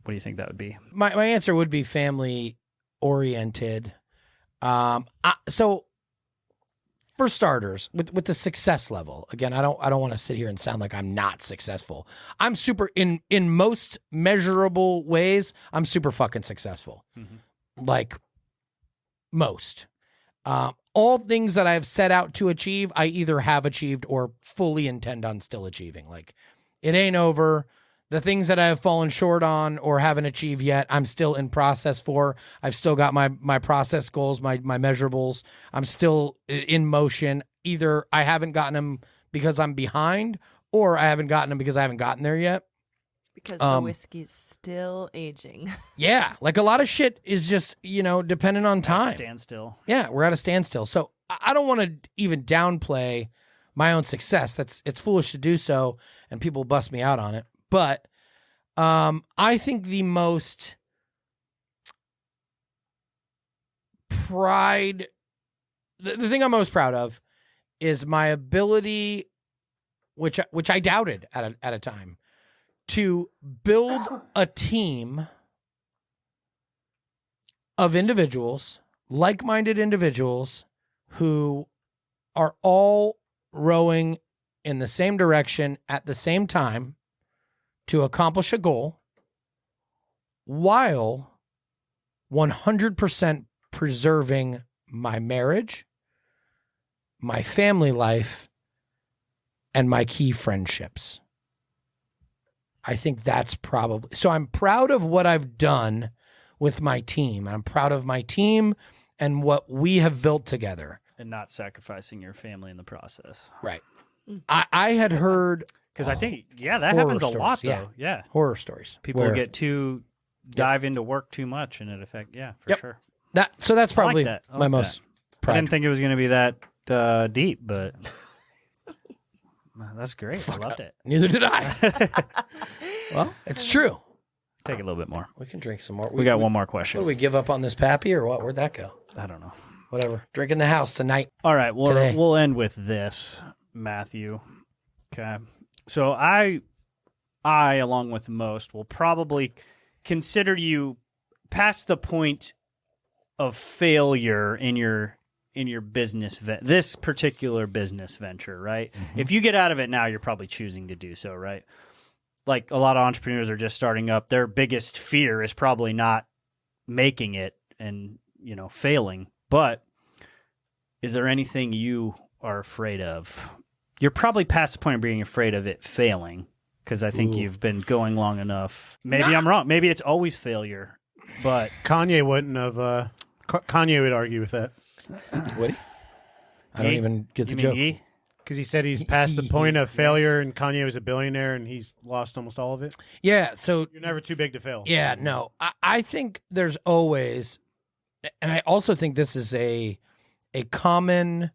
do you think that would be? My answer would be family oriented. So for starters, with the success level, again, I don't want to sit here and sound like I'm not successful. I'm super in most measurable ways. I'm super fucking successful. Like most. All things that I've set out to achieve, I either have achieved or fully intend on still achieving. Like it ain't over. The things that I have fallen short on or haven't achieved yet, I'm still in process for. I've still got my process goals, my measurables. I'm still in motion. Either I haven't gotten them because I'm behind, or I haven't gotten them because I haven't gotten there yet. Because the whiskey's still aging. Yeah, like a lot of shit is just, dependent on time. Stand still. Yeah, we're at a standstill. So I don't want to even downplay my own success. It's foolish to do so, and people bust me out on it. But I think the most pride, the thing I'm most proud of is my ability, which I doubted at a time, to build a team of individuals, like-minded individuals who are all rowing in the same direction at the same time to accomplish a goal while 100% preserving my marriage, my family life, and my key friendships. I think that's probably, so I'm proud of what I've done with my team. I'm proud of my team and what we have built together. And not sacrificing your family in the process. Right. I had heard, Because I think, that horror happens a lot, stories, though. Yeah. horror stories. People where get too dive into work too much, and it affect. Yeah, for Yep. sure. so that's probably that. I my like most I proud. didn't think it was going to be that deep, but that's great. I loved it. Neither did I. Well, it's true. Take a little bit more. We can drink some more. We got one more What question. do we give up on this Pappy or what? Where'd that go? I don't know. Whatever. Drink in the house tonight. All right, well, Today. we'll end with this, Matthew. Okay. So I along with most will probably consider you past the point of failure in your business this particular business venture, right? If you get out of it now, you're probably choosing to do so, right? Like a lot of entrepreneurs are just starting up. Their biggest fear is probably not making it and, failing. But is there anything you are afraid of? You're probably past the point of being afraid of it failing, because I think you've been going long enough. Maybe I'm wrong. Maybe it's always failure, but Kanye wouldn't have. Kanye would argue with that Woody? I don't Ye? even get the you mean joke. ye? because he said he's past the point of failure, and Kanye was a billionaire, and he's lost almost all of it. Yeah, so You're never too big to fail. yeah, no. I think there's always, and I also think this is a common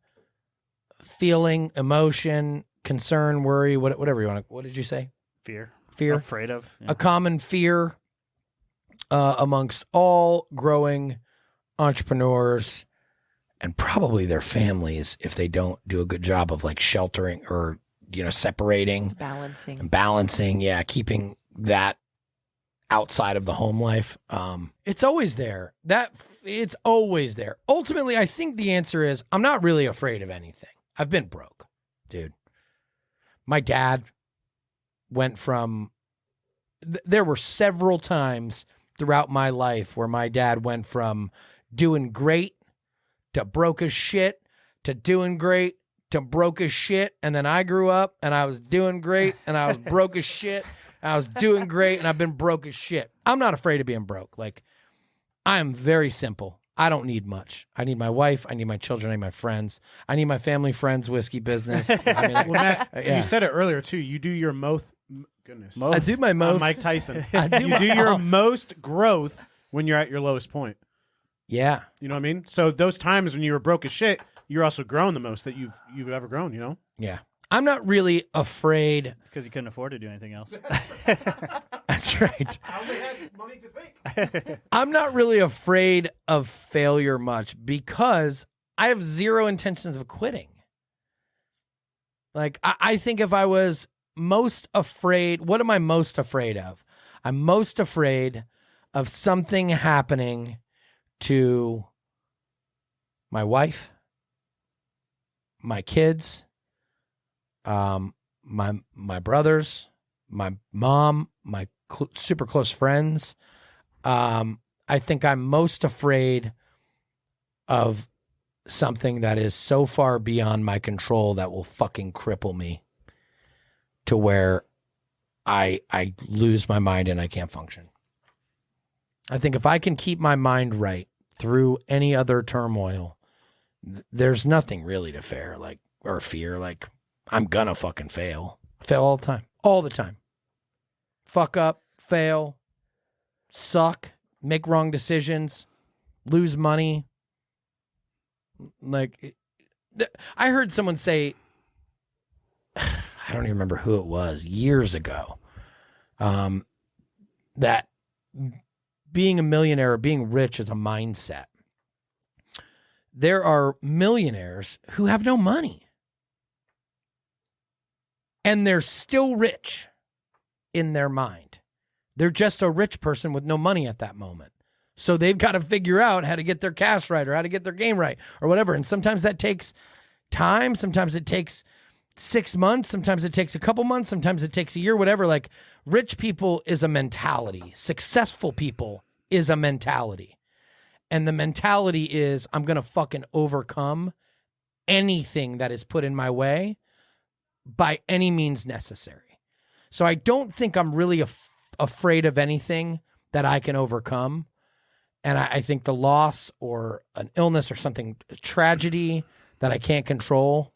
feeling, emotion, concern, worry, whatever you want to, what did you say? Fear. Fear. Afraid of. Yeah. A common fear amongst all growing entrepreneurs and probably their families if they don't do a good job of like sheltering or, separating Balancing. and balancing. Yeah, keeping that outside of the home life. It's always there. It's always there. Ultimately, I think the answer is I'm not really afraid of anything. I've been broke, dude. My dad went from, there were several times throughout my life where my dad went from doing great to broke as shit to doing great to broke as shit. And then I grew up and I was doing great and I was broke as shit. I was doing great and I've been broke as shit. I'm not afraid of being broke. Like, I am very simple. I don't need much. I need my wife. I need my children. I need my friends. I need my family, friends, whiskey business. I mean, Well, Matt, yeah. you said it earlier too. You do your goodness. I do my most. Mike Tyson. I do you my- do your oh. most growth when you're at your lowest point. Yeah. You know what I mean? So those times when you were broke as shit, you're also growing the most that you've ever grown. You know? Yeah. I'm not really afraid. Because you couldn't afford to do anything else. That's right. I only had money to think. I'm not really afraid of failure much because I have zero intentions of quitting. Like, I think if I was most afraid, what am I most afraid of? I'm most afraid of something happening to my wife, my kids, my brothers, my mom, my super close friends. I think I'm most afraid of something that is so far beyond my control that will fucking cripple me to where I lose my mind and I can't function. I think if I can keep my mind right through any other turmoil, there's nothing really to fear. Like, I'm gonna fucking fail. Fail all the time. All the time. Fuck up, fail, suck, make wrong decisions, lose money. Like, I heard someone say, I don't even remember who it was, years ago, that being a millionaire or being rich is a mindset. There are millionaires who have no money. And they're still rich in their mind. They're just a rich person with no money at that moment. So they've got to figure out how to get their cash right or how to get their game right or whatever. And sometimes that takes time. Sometimes it takes 6 months, sometimes it takes a couple months, sometimes it takes a year, whatever. Like, rich people is a mentality. Successful people is a mentality. And the mentality is, I'm going to fucking overcome anything that is put in my way by any means necessary. So I don't think I'm really afraid of anything that I can overcome. And I think the loss or an illness or something, a tragedy that I can't control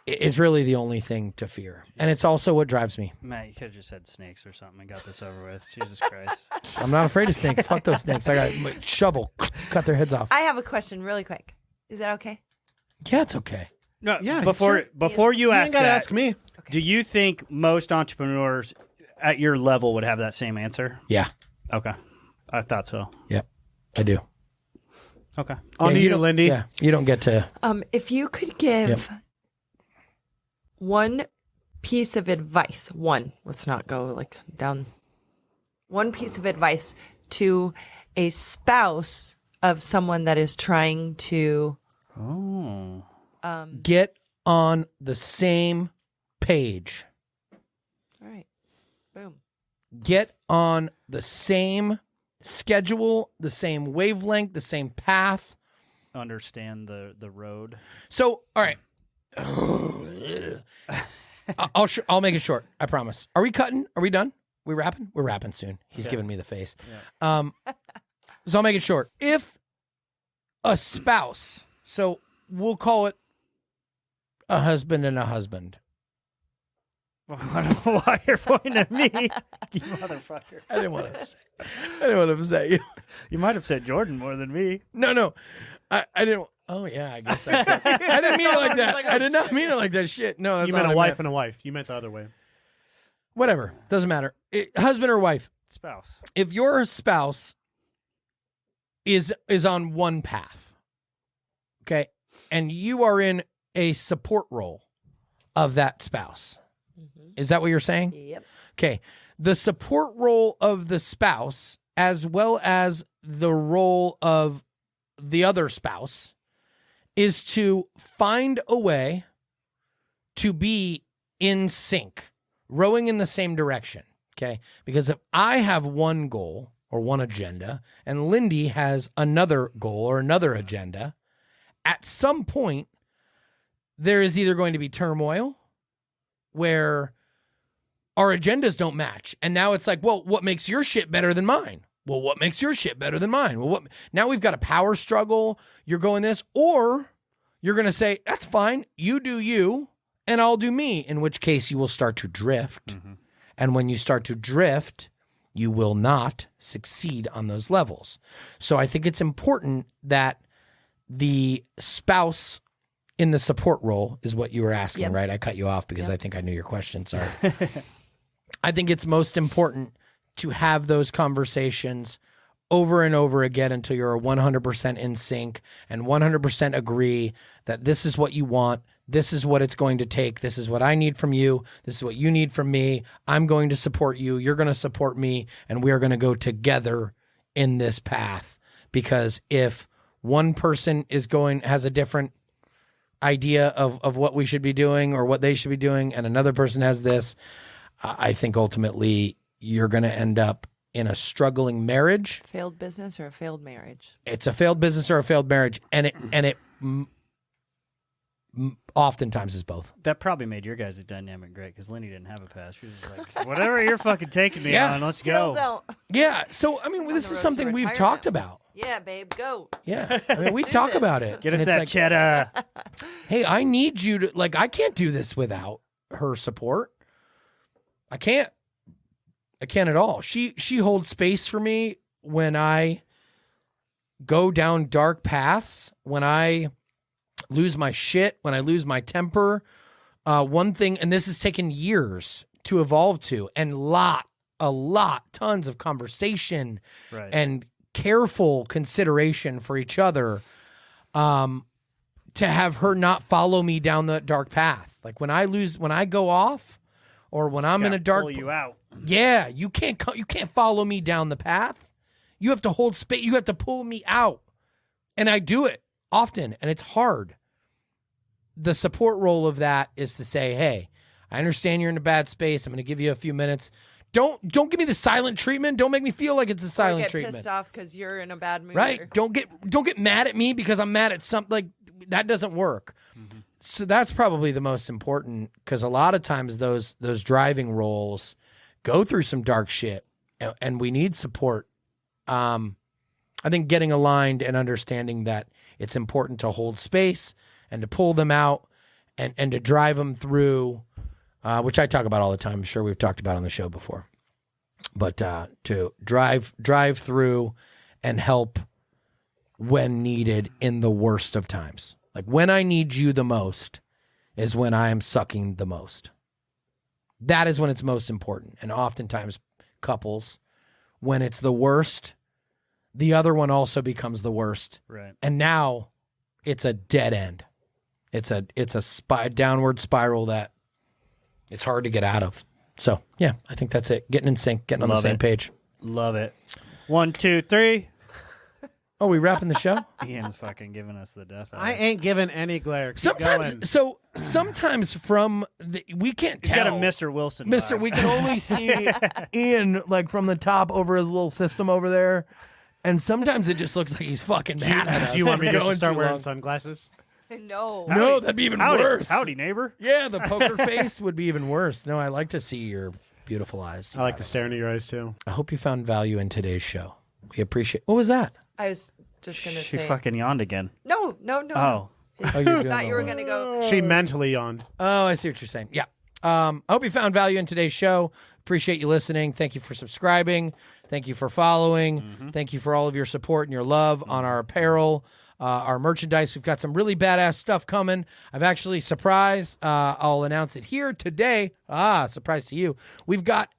is really the only thing to fear. And it's also what drives me. Matt, you could have just said snakes or something and got this over with. Jesus Christ. I'm not afraid of snakes. Fuck those snakes. I got a shovel, cut their heads off. I have a question really quick. Is that okay? Yeah, it's okay. No, Yeah, before you You ask ain't gotta that, ask me. do you think most entrepreneurs at your level would have that same answer? Yeah. Okay. I thought so. Yep. I do. Okay. On to you you, don't- Lindy. Yeah. You don't get to. If you could give one piece of advice, let's not go like down. One piece of advice to a spouse of someone that is trying to Oh. Get on the same page. all right, boom. Get on the same schedule, the same wavelength, the same path. Understand the road. So, all right. I'll make it short. I promise. Are we cutting? Are we done? We wrapping? We're wrapping soon. He's giving me the face. So I'll make it short. If a spouse, so we'll call it a husband and a husband. I don't know why you're pointing at me, you motherfucker. I didn't want to upset you. You might have said Jordan more than me. No. I didn't. Oh yeah, I guess I did. I didn't mean it like that. I did not mean it like that. Shit. No, that's You not meant what a I wife and a wife. You meant the other way. Whatever. Doesn't matter. Husband or wife. Spouse. If your spouse is on one path, okay, and you are in a support role of that spouse, is that what you're saying? Yep. Okay. The support role of the spouse, as well as the role of the other spouse, is to find a way to be in sync, rowing in the same direction. Okay. Because if I have one goal or one agenda and Lindy has another goal or another agenda, at some point, there is either going to be turmoil where our agendas don't match. And now it's like, well, what makes your shit better than mine? Well, what makes your shit better than mine? Well, now we've got a power struggle. You're going this, or you're going to say, that's fine. You do you and I'll do me, in which case you will start to drift. Mm-hmm. And when you start to drift, you will not succeed on those levels. So I think it's important that the spouse in the support role is what you were asking, right? I cut you off because I think I knew your question. Sorry. I think it's most important to have those conversations over and over again until you're 100% in sync and 100% agree that this is what you want. This is what it's going to take. This is what I need from you. This is what you need from me. I'm going to support you. You're going to support me. And we are going to go together in this path. Because if one person has a different idea of what we should be doing or what they should be doing, and another person has this, I think ultimately you're going to end up in a struggling marriage. Failed business or a failed marriage? It's a failed business or a failed marriage, and it oftentimes is both. That probably made your guys' dynamic great because Lenny didn't have a past. She was just like, whatever you're fucking taking me on, let's Still go. don't. Yeah. So I mean, this the is road something to we've retirement. talked about. Yeah, babe, go. Yeah. I mean, we do talk this. about it. Get us And it's that like, cheddar. hey, I need you to, like, I can't do this without her support. I can't at all. She holds space for me when I go down dark paths, when I lose my shit, when I lose my temper. One thing, and this has taken years to evolve to, and tons of conversation Right. and careful consideration for each other, to have her not follow me down the dark path. Like when I go off, or when I'm in a dark, pull you out. yeah, you can't follow me down the path. You have to hold space. You have to pull me out, and I do it often, and it's hard. the support role of that is to say, hey, I understand you're in a bad space. I'm going to give you a few minutes. Don't give me the silent treatment. Don't make me feel like it's a silent get treatment. pissed off because you're in a bad mood. Right? or- Don't get mad at me because I'm mad at something. Like, that doesn't work. So that's probably the most important, because a lot of times those driving roles go through some dark shit, and we need support. I think getting aligned and understanding that it's important to hold space and to pull them out and to drive them through, which I talk about all the time. I'm sure we've talked about on the show before. But to drive through and help when needed in the worst of times. Like, when I need you the most is when I am sucking the most. That is when it's most important. And oftentimes couples, when it's the worst, the other one also becomes the worst. Right. And now it's a dead end. It's a downward spiral that it's hard to get out of. So, yeah, I think that's it. Getting in sync, getting on the Love same it. page. Love it. 1, 2, 3. Oh, we wrapping the show? Ian's fucking giving us the death. I ain't giving any glare. Keep Sometimes, going. sometimes from we can't He's tell. got a Mr. Wilson. Mister, vibe. we can only see Ian like from the top over his little system over there, and sometimes it just looks like he's fucking mad at us. Do you want me to Going just start too wearing long. sunglasses? No. No, that'd be even howdy, worse. Howdy, neighbor. Yeah, the poker face would be even worse. No, I like to see your beautiful eyes. I like to stare into your eyes too. I hope you found value in today's show. We appreciate. What was that? I was just going to She say. fucking yawned again. No. Oh. Oh, you're doing Thought the you were one. going to go. She mentally yawned. Oh, I see what you're saying. Yeah. I hope you found value in today's show. Appreciate you listening. Thank you for subscribing. Thank you for following. Thank you for all of your support and your love on our apparel, our merchandise. We've got some really badass stuff coming. I've actually I'll announce it here today. Surprise to you. We've got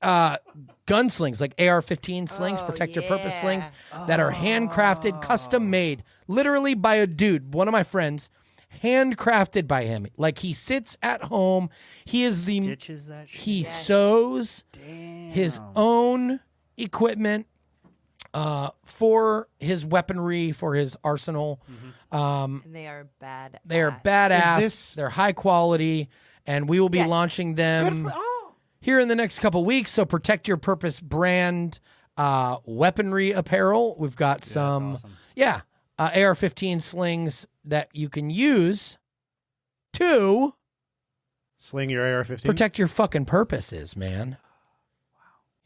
gunslings, like AR-15 slings, protect your purpose yeah. slings, that are handcrafted, custom made, literally by a dude, one of my friends. Handcrafted by him. Like, he sits at home. He is the Stitches that shit. he sews his own equipment for his weaponry, for his arsenal. And they are bad. They are badass. Is this- They're high quality, and we will be Yes. launching them here in the next couple weeks. So Protect Your Purpose brand weaponry apparel. We've got some, awesome. AR-15 slings that you can use to Sling your AR-15. protect your fucking purposes, man.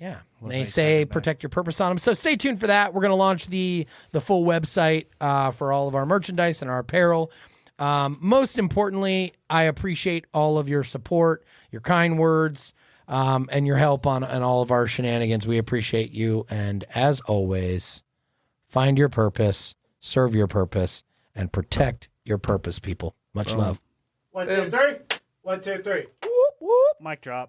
Yeah, they they say take it back. protect your purpose on them. So stay tuned for that. We're going to launch the full website for all of our merchandise and our apparel. Most importantly, I appreciate all of your support, your kind words, and your help on all of our shenanigans. We appreciate you. And as always, find your purpose, serve your purpose, and protect your purpose, people. Much love. 1, 2, 3. 1, 2, 3. Mic drop.